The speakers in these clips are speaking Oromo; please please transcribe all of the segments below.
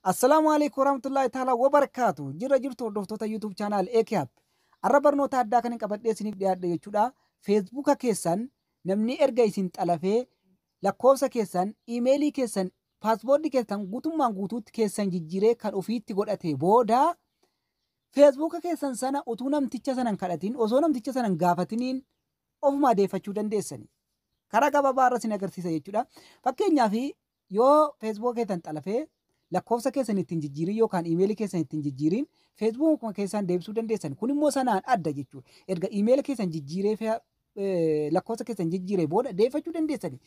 Assalamualaikum warahmatullahi taala wabarakatuh. Jira jirtu hordoftoota YouTube channel Ekiap. Arra barnoota addaa kan hin qabadhee isiniif dhiyaadhe jechuudha. Feesbuuka keessan namni erga isin xalafee lakkoofsa keessan, iimeelii keessan, paaspoortii keessan guutummaan guutuutti keessan jijjiiree kan ofiitti godhate booda Feesbuuka keessan sana utuu namticha sanan kadhatiin osoo namticha sanan gaafatiniin ofumaa deeffachuu dandeessani. Karaa gabaabaa irra isin agarsiisa jechuudha. Fakkeenyaaf yoo Feesbuuka keessan xalafee lakkoofsa keessan ittiin jijjiirin yookaan iimeelii keessan ittiin jijjiirin Feesbuukuma keessan deebisuu dandeessan. Kun immoo sanaan adda jechuudha. Erga iimeelii keessan jijjiiree lakkoofsa keessan jijjiiree booda deeffachuu dandeessani.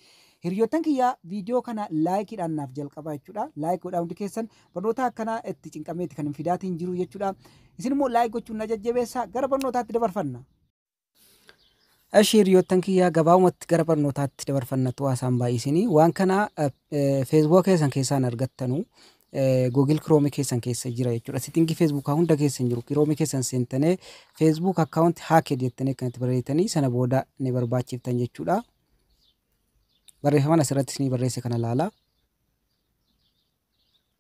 Hiriyoottan kiyyaa viidiyoo kana laayikiidhaan naaf jalqabaa jechuudha. Laayik godhaa hundi keessan barnoota akkanaa itti cinqameetti kan hin fidaatiin jiru jechuudha. Isin immoo laayik gochuun na jajjabeessaa gara barnootaatti dabarfanna. Ashii hiriyoottan kiyyaa gabaabumatti gara barnootaatti dabarfannatu haasaan baay'isanii waan kana Feesbuuka keessan keessaan argattanu Google Chrome keessan keessa jira jechuudha. Sittingii Feesbuukaa hunda keessan jiru. Chrome keessan seentanii Facebook account hacked jettanii kan itti barreessanii sana booda ni barbaachiftan jechuudha. Barreeffama asirratti ni barreesse kana ilaala.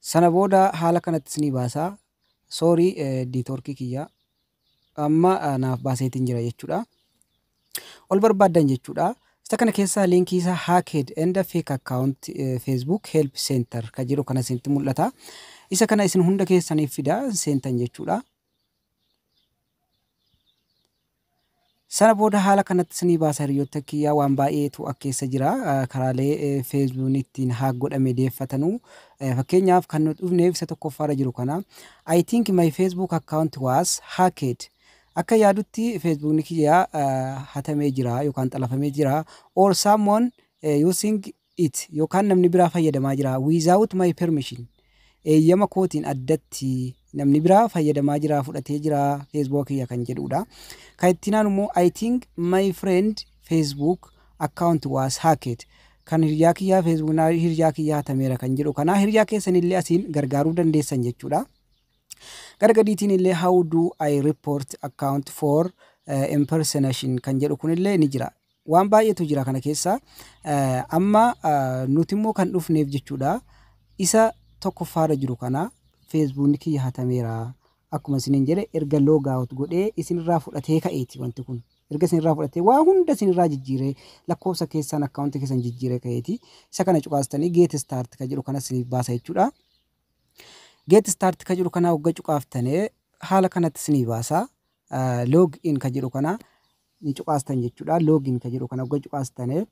Sana booda haala kanatti ni baasa. Sorry diitoorkii kiyyaa amma naaf baaseetiin jira jechuudha. Ol barbaadan jechuudha. Isa kana keessaa liinkii isaa hacked and fake account Facebook help center kan jedhu kana isinitti mul'ata. Isa kana isin hunda keessaniif fida seentan jechuudha. Sana booda haala kanatti isinii baasa hiriyoota kiyyaa waan baay'eetu akka keessa jira. Karaalee Facebook ittiin hack godhame deeffatanu. Fakkeenyaaf kan nuti dhufneef isa tokkoffaarra jiru kana. I think my Facebook account was hacked. Akka yaadutti Feesbuukni kiyyaa hatamee jira yookaan xalafamee jira or someone using it yookaan namni biraa fayyadamaa jira without my permission. Eeyyama kootiin addatti namni biraa fayyadamaa jira fudhatee jira Feesbuuk kiyya kan jedhudha. Kan ittiin immoo I think my friend Facebook account was hacked. Kan hiriyaa kiyyaa Feesbuuk hiriyaa kiyyaa hatameera kan jedhu kana hiriyaa keessanillee asiin gargaaruu dandeessan jechuudha. Gargadiitiin illee how do I report account for impersonation kan jedhu kunillee ni jira. Waan baay'eetu jira kana keessa. Amma nuti immoo kan dhufneef jechuudha. Isa tokkoffaarra jiru kana Feesbuukni kiyya hatameera. Akkuma isiniin jedhe erga log out godhee isinirraa fudhatee ka'eeti wanti kun. Erga isinirraa fudhatee waa hunda isinirraa jijjiiree lakkoofsa keessan akkaawuntii keessan jijjiiree ka'eeti. Isa kana cuqaastanii get start kan jedhu kana isiniif baasa jechuudha. Get start kan jedhu kana wagga cuqaaftanii haala kanatti isinii baasa. Log in kan jedhu kana ni cuqaastan jechuudha. Log in kan jedhu kana wagga cuqaastanii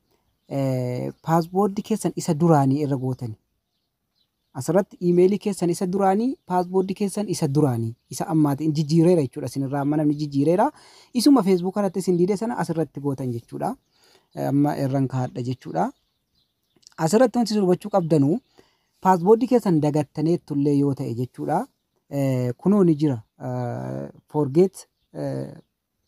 paaspoortii keessan isa duraanii irra gootani. Asirratti iimeelii keessan isa duraanii, paaspoortii keessan isa duraanii, isa ammaatiin jijjiireera jechuudha. Isinirraa amma namni jijjiireera. Isuma Feesbuuk irratti isin diide sana asirratti gootan jechuudha. Amma irraan kaadha jechuudha. Asirratti wanti hubachuu qabdanu paaspoortii keessan dagattanii tullee yoo ta'e jechuudha. Kunoo ni jira. Forget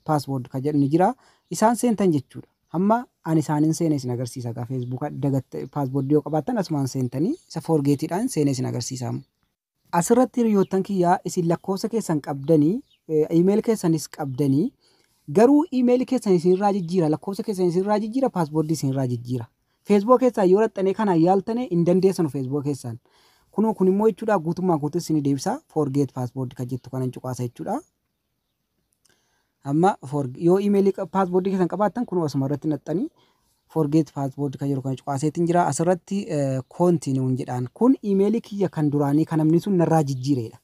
password kan jedhu ni jira. Isaan seentan jechuudha. Amma ani isaanin seenee isin agarsiisa gaa Feesbuuk dagatte paaspoortii yoo qabaattan asumaan seentanii isa forgetiidhaan seenee isin agarsiisa. Asirratti hiriyoottan kiyyaa isin lakkoofsa keessan qabdanii iimeelii keessanis qabdanii garuu iimeelii keessan isinirraa jijjiira lakkoofsa keessan isinirraa jijjiira paaspoortii isinirraa jijjiira. Feesbuuk keessaa yoo raxxanee kana yaaltane hin dandeessanu Feesbuuk keessaan. Kunoo kun immoo jechuudha guutummaa guutuu isin deebisa forget paaspoortii kan jettu kanan cuqaasa jechuudha. Amma yoo iimeelii paaspoortii keessan qabaattan kunoo asuma irratti naxxanii forget paaspoortii kan jedhu kana cuqaaseetiin jira. Asirratti continue jedhaan kun iimeelii kiyya kan duraanii kan namni sun narraa jijjiireedha.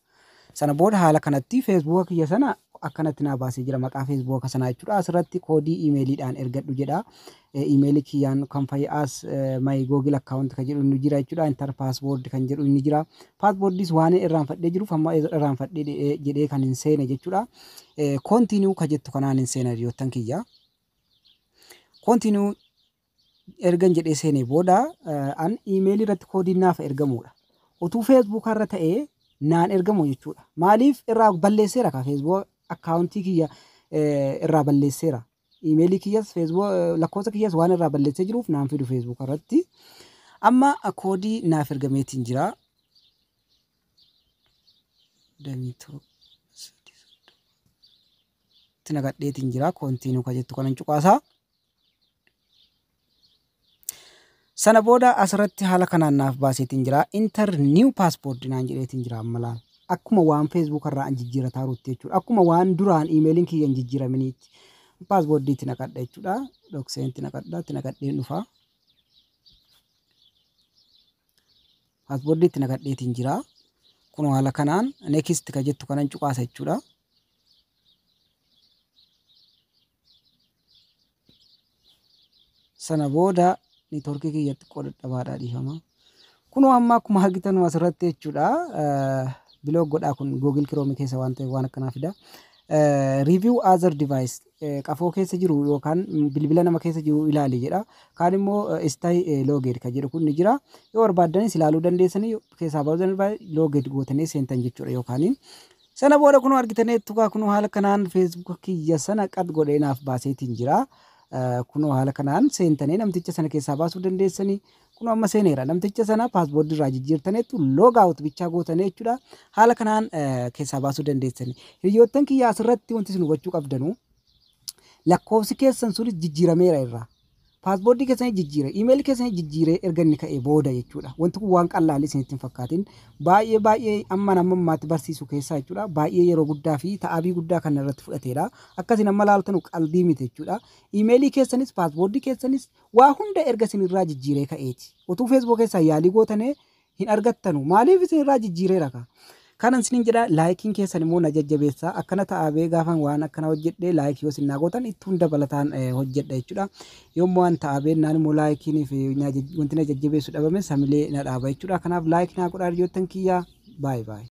Sana booda haala kanatti Feesbuuk kiyya sana akkanatti naa baasee jira maqaa Feesbuuk sanaa jechuudha. Asirratti koodii iimeeliidhaan ergadhu jedha. Iimeelii kiyyaan kan fayyas my Google account kan jedhu ni jira jechuudha. Enter password kan jedhu ni jira. Paaspoortiis waan irraanfadhee jiruuf amma irraanfadhee jedhee kan hin seene jechuudha. Continue kan jettu kanaan hin seena hiriyoottan kiyya. Continue ergan jedhee seenee booda an iimeelii irratti koodiin naaf ergamuudha. Utuu Feesbuuk irra ta'ee naan ergamu jechuudha. Maaliif irraa balleesseera ka Feesbuuk akkaawuntii kiyya irraa balleesseera. Iimeelii kiyyas Feesbuuk lakkoofsa kiyyas waan irraa balleessee jiruuf naan fidu Feesbuuk irratti. Amma koodii naaf ergameetiin jira. Tinagadheetiin jira. Continue kan jettu kanan cuqaasaa. Sana booda asirratti haala kanaan naaf baaseetiin jira. Enter new passport naan jedheetiin jira ammalaan. Akkuma waan Facebook irraa an jijjiirataa ruutti jechuudha. Akkuma waan duraan iimeeliin kiyya hin jijjiiraminiitti. Paaspoortiitti naqadha jechuudha. Dokseentti naqadha. Itti naqadheen dhufa. Paaspoortiitti naqadheetiin jira. Kun haala kanaan next ka jettu kanan cuqaasa jechuudha. Sana booda neetworkii kiyyatti qoodha dhabaadhaa dhiifama. Kun amma akkuma argitan asirratti jechuudha. Biloog godhaa kun Google Chrome keessa waan ta'eef waan akkanaa fida. Review other device qafoo keessa jiru yookaan bilbila nama keessa jiru ilaali jedha. Kaan immoo stay loged ka jedhu kun ni jira. Yoo barbaaddanis ilaaluu dandeessanii keessaa bahuudhaan loged gootanii seentan jechuudha yookaan sana booda kun argitaniittu kun haala kanaan Facebook kiyya sana qad godhee naaf baaseetiin jira. Kun haala kanaan seentanii namticha sana keessaa baasuu dandeessanii kun amma seeneera namticha sana paaspoortii irraa jijjiirtaniitu log out bichaa gootanii jechuudha. Haala kanaan keessaa baasuu dandeessanii hiriyoottan kiyya asirratti wanti isin hubachuu qabdanu lakkoofsi keessan sunis jijjiirameera irraa paaspoortii keessanii jijjiire iimeelii keessanii jijjiiree erga inni ka'ee booda jechuudha. Wanti kun waan qal'aali isinitti hin fakkaatin baay'ee amma namummaatti barsiisu keessaa jechuudha. Baay'ee yeroo guddaa fi ta'abii guddaa kan irratti fudhateera. Akkasiin amma laaltanu qalbii miti jechuudha. Iimeelii keessanis paaspoortii keessanis waa hunda erga isinirraa jijjiiree ka'eeti. Utuu Facebook keessaa yaalii gootanii hin argattanu maaliif isinirraa jijjiireera ka? Kanan sinin jedha laayikiin keessan immoo na jajjabeessa akkana ta'abee gaafan waan akkana hojjedhe laayikii yoo sinnaa gootan ittuun dabalataan hojjedha jechuudha. Yommuu waan ta'abee naan immoo laayikiin fi wanti na jajjabeessu dhabame samilee na dhaaba jechuudha. Kanaaf laayikii naa godhaa hiriyoottan kiyyaa baay'ee.